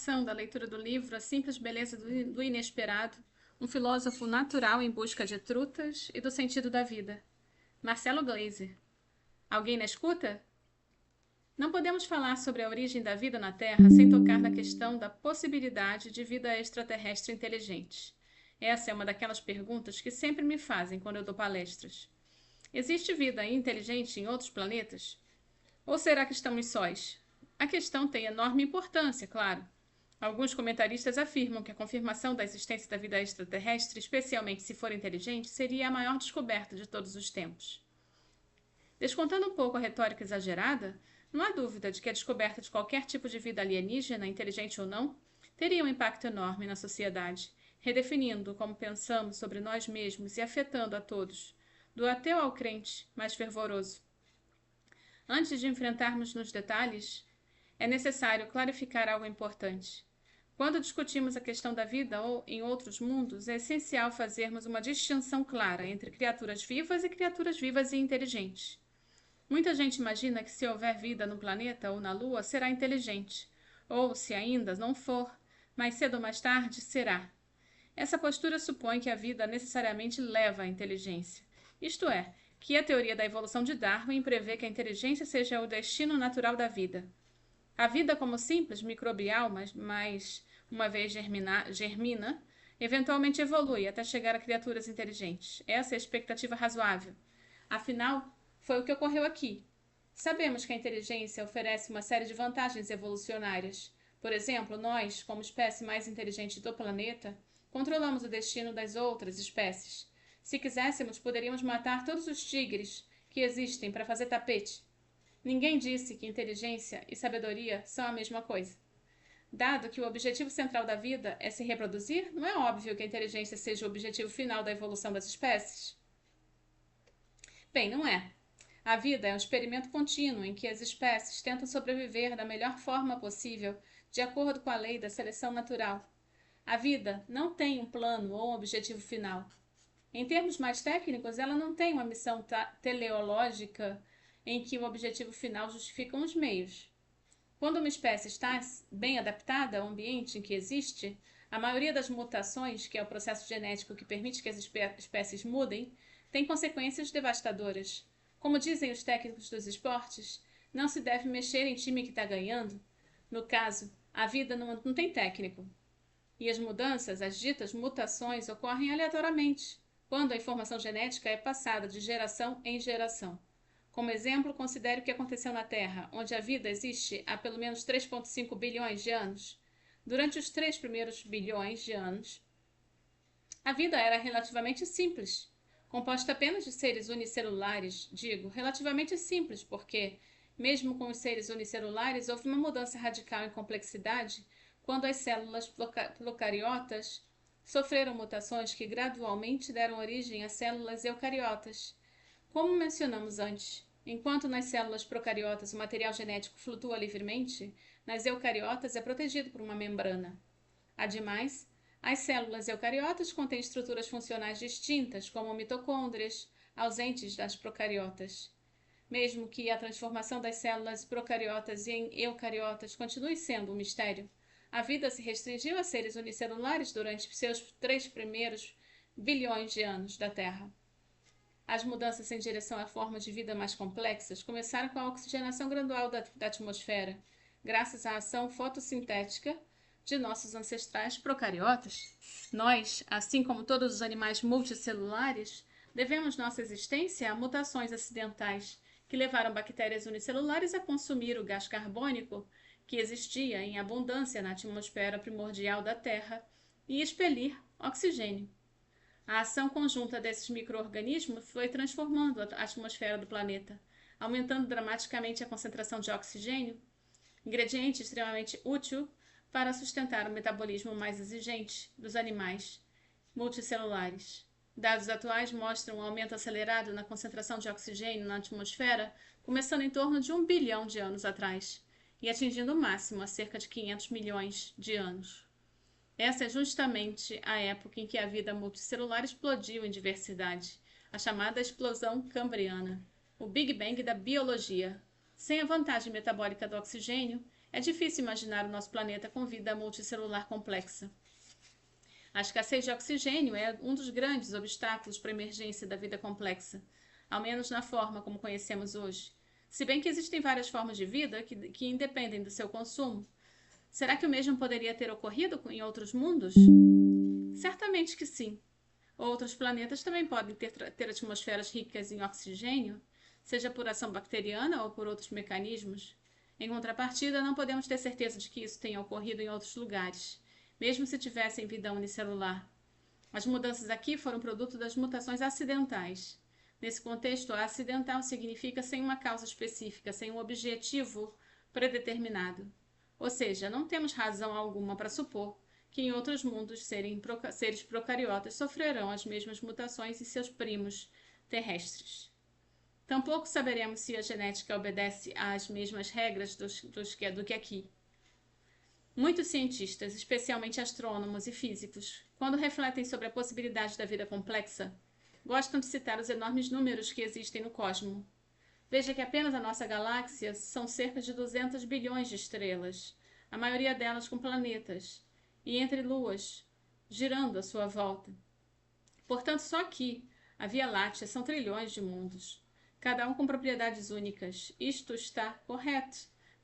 continuação da leitura do livro A Simples Beleza do Inesperado, um filósofo natural em busca de trutas e do sentido da vida. Marcelo Gleiser. Alguém na escuta? Não podemos falar sobre a origem da vida na Terra sem tocar na questão da possibilidade de vida extraterrestre inteligente. Essa é uma daquelas perguntas que sempre me fazem quando eu dou palestras. Existe vida inteligente em outros planetas? Ou será que estamos sós? A questão tem enorme importância, claro. Alguns comentaristas afirmam que a confirmação da existência da vida extraterrestre, especialmente se for inteligente, seria a maior descoberta de todos os tempos. Descontando um pouco a retórica exagerada, não há dúvida de que a descoberta de qualquer tipo de vida alienígena, inteligente ou não, teria um impacto enorme na sociedade, redefinindo como pensamos sobre nós mesmos e afetando a todos, do ateu ao crente mais fervoroso. Antes de enfrentarmos nos detalhes, é necessário clarificar algo importante. Quando discutimos a questão da vida ou em outros mundos, é essencial fazermos uma distinção clara entre criaturas vivas e inteligentes. Muita gente imagina que se houver vida no planeta ou na Lua, será inteligente, ou, se ainda não for, mais cedo ou mais tarde, será. Essa postura supõe que a vida necessariamente leva à inteligência, isto é, que a teoria da evolução de Darwin prevê que a inteligência seja o destino natural da vida. A vida como simples microbial, mas uma vez germina, eventualmente evolui até chegar a criaturas inteligentes. Essa é a expectativa razoável. Afinal, foi o que ocorreu aqui. Sabemos que a inteligência oferece uma série de vantagens evolucionárias. Por exemplo, nós, como espécie mais inteligente do planeta, controlamos o destino das outras espécies. Se quiséssemos, poderíamos matar todos os tigres que existem para fazer tapete. Ninguém disse que inteligência e sabedoria são a mesma coisa. Dado que o objetivo central da vida é se reproduzir, não é óbvio que a inteligência seja o objetivo final da evolução das espécies? Bem, não é. A vida é um experimento contínuo em que as espécies tentam sobreviver da melhor forma possível, de acordo com a lei da seleção natural. A vida não tem um plano ou um objetivo final. Em termos mais técnicos, ela não tem uma missão teleológica em que o objetivo final justifica os meios. Quando uma espécie está bem adaptada ao ambiente em que existe, a maioria das mutações, que é o processo genético que permite que as espécies mudem, tem consequências devastadoras. Como dizem os técnicos dos esportes, não se deve mexer em time que está ganhando. No caso, a vida não tem técnico. E as mudanças, as ditas mutações, ocorrem aleatoriamente, quando a informação genética é passada de geração em geração. Como exemplo, considere o que aconteceu na Terra, onde a vida existe há pelo menos 3,5 bilhões de anos. Durante os 3 primeiros bilhões de anos, a vida era relativamente simples, composta apenas de seres unicelulares, digo, relativamente simples, porque, mesmo com os seres unicelulares, houve uma mudança radical em complexidade quando as células procariotas sofreram mutações que gradualmente deram origem a células eucariotas. Como mencionamos antes, enquanto nas células procariotas o material genético flutua livremente, nas eucariotas é protegido por uma membrana. Ademais, as células eucariotas contêm estruturas funcionais distintas, como mitocôndrias, ausentes das procariotas. Mesmo que a transformação das células procariotas em eucariotas continue sendo um mistério, a vida se restringiu a seres unicelulares durante seus 3 primeiros bilhões de anos da Terra. As mudanças em direção a formas de vida mais complexas começaram com a oxigenação gradual da atmosfera, graças à ação fotossintética de nossos ancestrais procariotas. Nós, assim como todos os animais multicelulares, devemos nossa existência a mutações acidentais que levaram bactérias unicelulares a consumir o gás carbônico que existia em abundância na atmosfera primordial da Terra e expelir oxigênio. A ação conjunta desses micro-organismos foi transformando a atmosfera do planeta, aumentando dramaticamente a concentração de oxigênio, ingrediente extremamente útil para sustentar o metabolismo mais exigente dos animais multicelulares. Dados atuais mostram um aumento acelerado na concentração de oxigênio na atmosfera, começando em torno de 1 bilhão de anos atrás e atingindo o máximo há cerca de 500 milhões de anos. Essa é justamente a época em que a vida multicelular explodiu em diversidade, a chamada explosão cambriana, o Big Bang da biologia. Sem a vantagem metabólica do oxigênio, É difícil imaginar o nosso planeta com vida multicelular complexa. A escassez de oxigênio é um dos grandes obstáculos para a emergência da vida complexa, ao menos na forma como conhecemos hoje. Se bem que existem várias formas de vida que independem do seu consumo. Será que o mesmo poderia ter ocorrido em outros mundos? Certamente que sim. Outros planetas também podem ter atmosferas ricas em oxigênio, seja por ação bacteriana ou por outros mecanismos. Em contrapartida, não podemos ter certeza de que isso tenha ocorrido em outros lugares, mesmo se tivessem vida unicelular. As mudanças aqui foram produto das mutações acidentais. Nesse contexto, acidental significa sem uma causa específica, sem um objetivo predeterminado. Ou seja, não temos razão alguma para supor que em outros mundos seres procariotas sofrerão as mesmas mutações em seus primos terrestres. Tampouco saberemos se a genética obedece às mesmas regras do que aqui. Muitos cientistas, especialmente astrônomos e físicos, quando refletem sobre a possibilidade da vida complexa, gostam de citar os enormes números que existem no cosmos. Veja que apenas a nossa galáxia são cerca de 200 bilhões de estrelas, a maioria delas com planetas, e entre luas, girando à sua volta. Portanto, só aqui, a Via Láctea são trilhões de mundos, cada um com propriedades únicas. Isto está correto,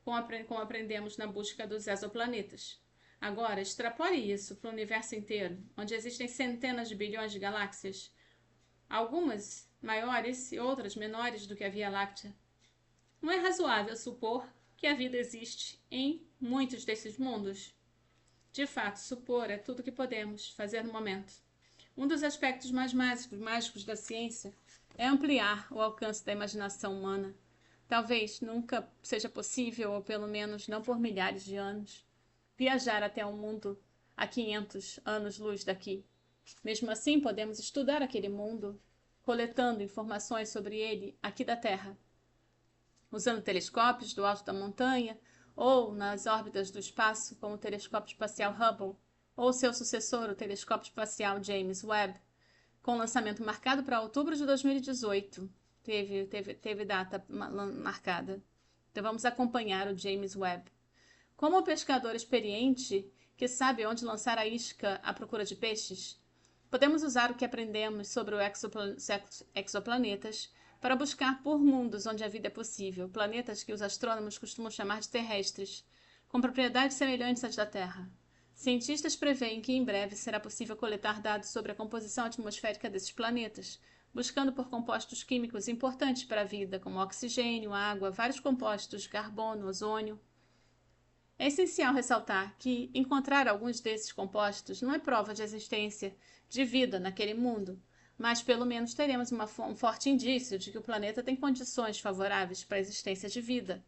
como aprendemos na busca dos exoplanetas. Agora, extrapole isso para o universo inteiro, onde existem centenas de bilhões de galáxias, algumas maiores e outras menores do que a Via Láctea. Não é razoável supor que a vida existe em muitos desses mundos? De fato, supor é tudo que podemos fazer no momento. Um dos aspectos mais mágicos da ciência é ampliar o alcance da imaginação humana. Talvez nunca seja possível, ou pelo menos não por milhares de anos, viajar até um mundo a 500 anos-luz daqui. Mesmo assim, podemos estudar aquele mundo, coletando informações sobre ele aqui da Terra, usando telescópios do alto da montanha ou nas órbitas do espaço, como o telescópio espacial Hubble, ou seu sucessor, o telescópio espacial James Webb, com lançamento marcado para outubro de 2018. Teve data marcada. Então vamos acompanhar o James Webb. Como um pescador experiente que sabe onde lançar a isca à procura de peixes, podemos usar o que aprendemos sobre os exoplanetas para buscar por mundos onde a vida é possível, planetas que os astrônomos costumam chamar de terrestres, com propriedades semelhantes às da Terra. Cientistas preveem que em breve será possível coletar dados sobre a composição atmosférica desses planetas, buscando por compostos químicos importantes para a vida, como oxigênio, água, vários compostos, carbono, ozônio. É essencial ressaltar que encontrar alguns desses compostos não é prova de existência de vida naquele mundo, mas pelo menos teremos um forte indício de que o planeta tem condições favoráveis para a existência de vida.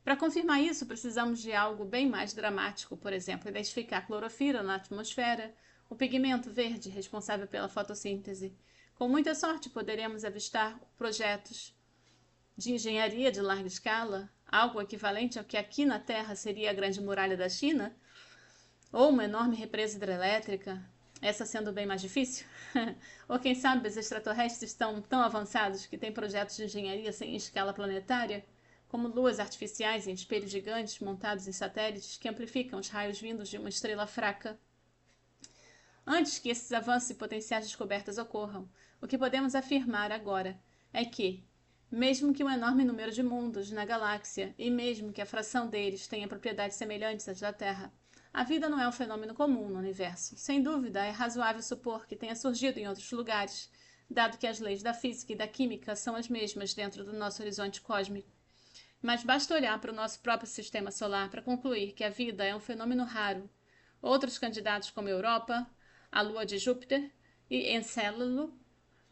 Para confirmar isso, precisamos de algo bem mais dramático, por exemplo, identificar a clorofila na atmosfera, o pigmento verde responsável pela fotossíntese. Com muita sorte, poderemos avistar projetos de engenharia de larga escala, algo equivalente ao que aqui na Terra seria a Grande Muralha da China, ou uma enorme represa hidrelétrica, essa sendo bem mais difícil. Ou quem sabe os extraterrestres estão tão avançados que têm projetos de engenharia em escala planetária, como luas artificiais em espelhos gigantes montados em satélites que amplificam os raios vindos de uma estrela fraca. Antes que esses avanços e potenciais descobertas ocorram, o que podemos afirmar agora é que, mesmo que um enorme número de mundos na galáxia e mesmo que a fração deles tenha propriedades semelhantes às da Terra, a vida não é um fenômeno comum no universo. Sem dúvida, é razoável supor que tenha surgido em outros lugares, dado que as leis da física e da química são as mesmas dentro do nosso horizonte cósmico. Mas basta olhar para o nosso próprio sistema solar para concluir que a vida é um fenômeno raro. Outros candidatos como Europa, a Lua de Júpiter e Encélado,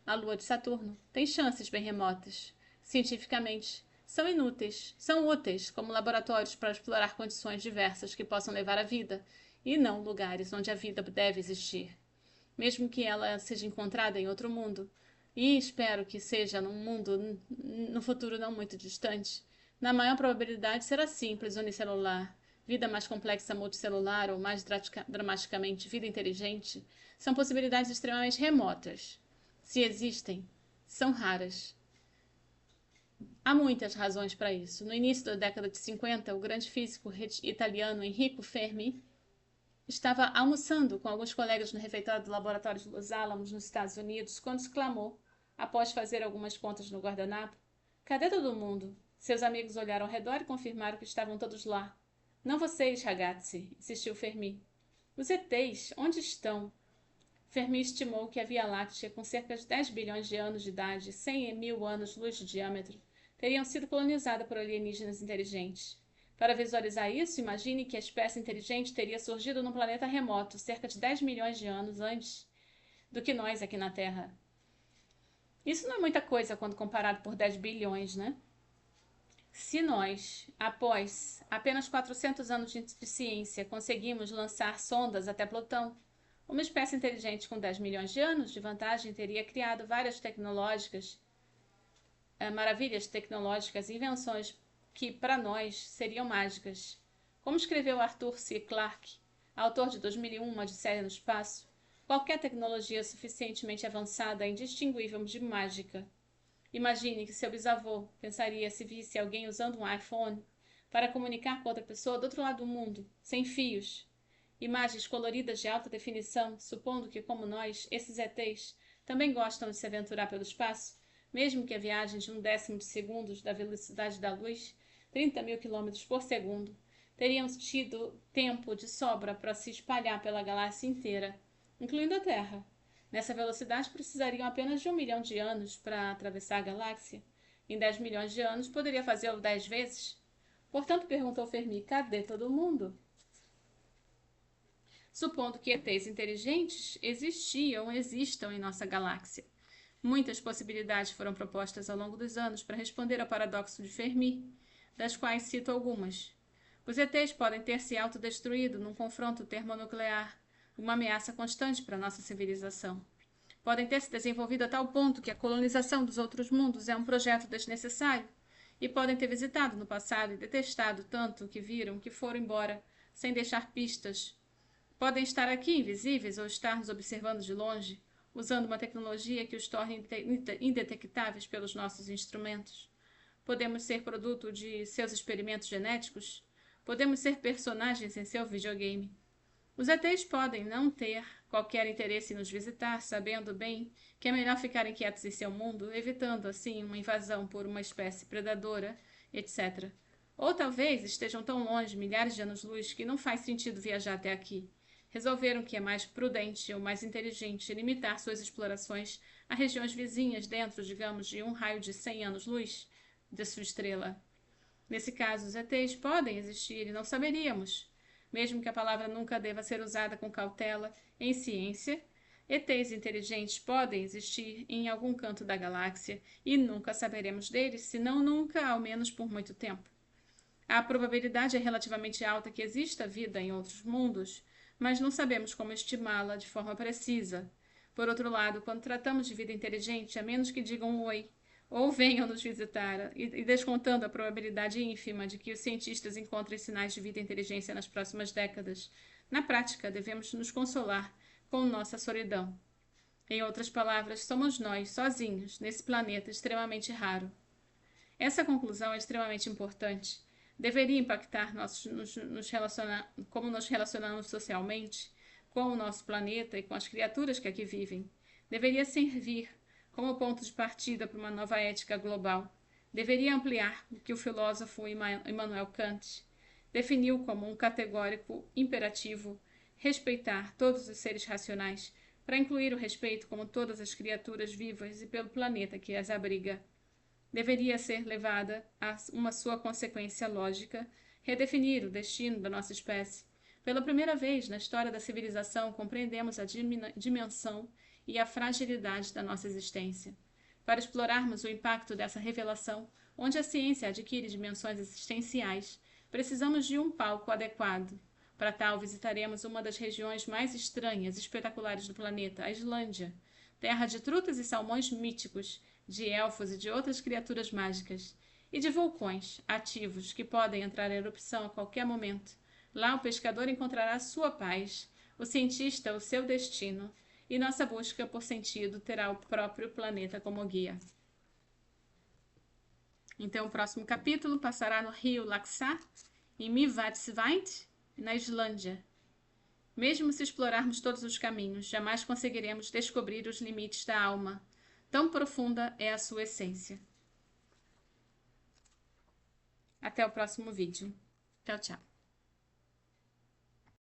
a Lua de Saturno, têm chances bem remotas. Cientificamente, são úteis como laboratórios para explorar condições diversas que possam levar à vida, e não lugares onde a vida deve existir. Mesmo que ela seja encontrada em outro mundo, e espero que seja num mundo no futuro não muito distante, na maior probabilidade será simples, unicelular. Vida mais complexa multicelular ou mais dramaticamente vida inteligente são possibilidades extremamente remotas. Se existem, são raras. Há muitas razões para isso. No início da década de 50, o grande físico italiano Enrico Fermi estava almoçando com alguns colegas no refeitório do laboratório de Los Alamos, nos Estados Unidos, quando exclamou, após fazer algumas contas no guardanapo: "Cadê todo mundo?" Seus amigos olharam ao redor e confirmaram que estavam todos lá. "Não vocês, ragazzi", insistiu Fermi. "Os ETs, onde estão?" Fermi estimou que a Via Láctea, com cerca de 10 bilhões de anos de idade, 100 mil anos-luz de diâmetro, teriam sido colonizada por alienígenas inteligentes. Para visualizar isso, imagine que a espécie inteligente teria surgido num planeta remoto, cerca de 10 milhões de anos antes do que nós aqui na Terra. Isso não é muita coisa quando comparado por 10 bilhões, né? Se nós, após apenas 400 anos de ciência, conseguimos lançar sondas até Plutão, uma espécie inteligente com 10 milhões de anos de vantagem teria criado várias maravilhas tecnológicas e invenções que, para nós, seriam mágicas. Como escreveu Arthur C. Clarke, autor de 2001, Uma Odisseia no Espaço, qualquer tecnologia suficientemente avançada é indistinguível de mágica. Imagine que seu bisavô pensaria se visse alguém usando um iPhone para comunicar com outra pessoa do outro lado do mundo, sem fios. Imagens coloridas de alta definição, supondo que, como nós, esses ETs também gostam de se aventurar pelo espaço, mesmo que a viagem de 1/10 de segundos da velocidade da luz, 30 mil quilômetros por segundo, teriam tido tempo de sobra para se espalhar pela galáxia inteira, incluindo a Terra. Nessa velocidade precisariam apenas de 1 milhão de anos para atravessar a galáxia. Em 10 milhões de anos poderia fazê-lo 10 vezes. Portanto, perguntou Fermi, cadê todo mundo? Supondo que ETs inteligentes existam em nossa galáxia. Muitas possibilidades foram propostas ao longo dos anos para responder ao paradoxo de Fermi, das quais cito algumas. Os ETs podem ter se autodestruído num confronto termonuclear, uma ameaça constante para nossa civilização. Podem ter se desenvolvido a tal ponto que a colonização dos outros mundos é um projeto desnecessário, e podem ter visitado no passado e detestado tanto que viram que foram embora, sem deixar pistas. Podem estar aqui invisíveis ou estar nos observando de longe, usando uma tecnologia que os torne indetectáveis pelos nossos instrumentos. Podemos ser produto de seus experimentos genéticos. Podemos ser personagens em seu videogame. Os ETs podem não ter qualquer interesse em nos visitar, sabendo bem que é melhor ficarem quietos em seu mundo, evitando assim uma invasão por uma espécie predadora, etc. Ou talvez estejam tão longe, milhares de anos-luz, que não faz sentido viajar até aqui. Resolveram que é mais prudente ou mais inteligente limitar suas explorações a regiões vizinhas dentro, digamos, de um raio de 100 anos-luz de sua estrela. Nesse caso, os ETs podem existir e não saberíamos. Mesmo que a palavra nunca deva ser usada com cautela em ciência, ETs inteligentes podem existir em algum canto da galáxia e nunca saberemos deles, se não nunca, ao menos por muito tempo. A probabilidade é relativamente alta que exista vida em outros mundos, mas não sabemos como estimá-la de forma precisa. Por outro lado, quando tratamos de vida inteligente, a menos que digam um oi, ou venham nos visitar, e descontando a probabilidade ínfima de que os cientistas encontrem sinais de vida e inteligência nas próximas décadas, na prática, devemos nos consolar com nossa solidão. Em outras palavras, somos nós, sozinhos, nesse planeta extremamente raro. Essa conclusão é extremamente importante. Deveria impactar como nos relacionamos socialmente com o nosso planeta e com as criaturas que aqui vivem. Deveria servir como ponto de partida para uma nova ética global. Deveria ampliar o que o filósofo Immanuel Kant definiu como um categórico imperativo: respeitar todos os seres racionais, para incluir o respeito como todas as criaturas vivas e pelo planeta que as abriga. Deveria ser levada a uma sua consequência lógica, redefinir o destino da nossa espécie. Pela primeira vez na história da civilização, compreendemos a dimensão e a fragilidade da nossa existência. Para explorarmos o impacto dessa revelação, onde a ciência adquire dimensões existenciais, precisamos de um palco adequado. Para tal, visitaremos uma das regiões mais estranhas e espetaculares do planeta, a Islândia, terra de trutas e salmões míticos, de elfos e de outras criaturas mágicas, e de vulcões ativos que podem entrar em erupção a qualquer momento. Lá o pescador encontrará sua paz, o cientista o seu destino, e nossa busca por sentido terá o próprio planeta como guia. Então, o próximo capítulo passará no rio Laxá, em Mývatnsveit, na Islândia. Mesmo se explorarmos todos os caminhos, jamais conseguiremos descobrir os limites da alma. Tão profunda é a sua essência. Até o próximo vídeo. Tchau, tchau.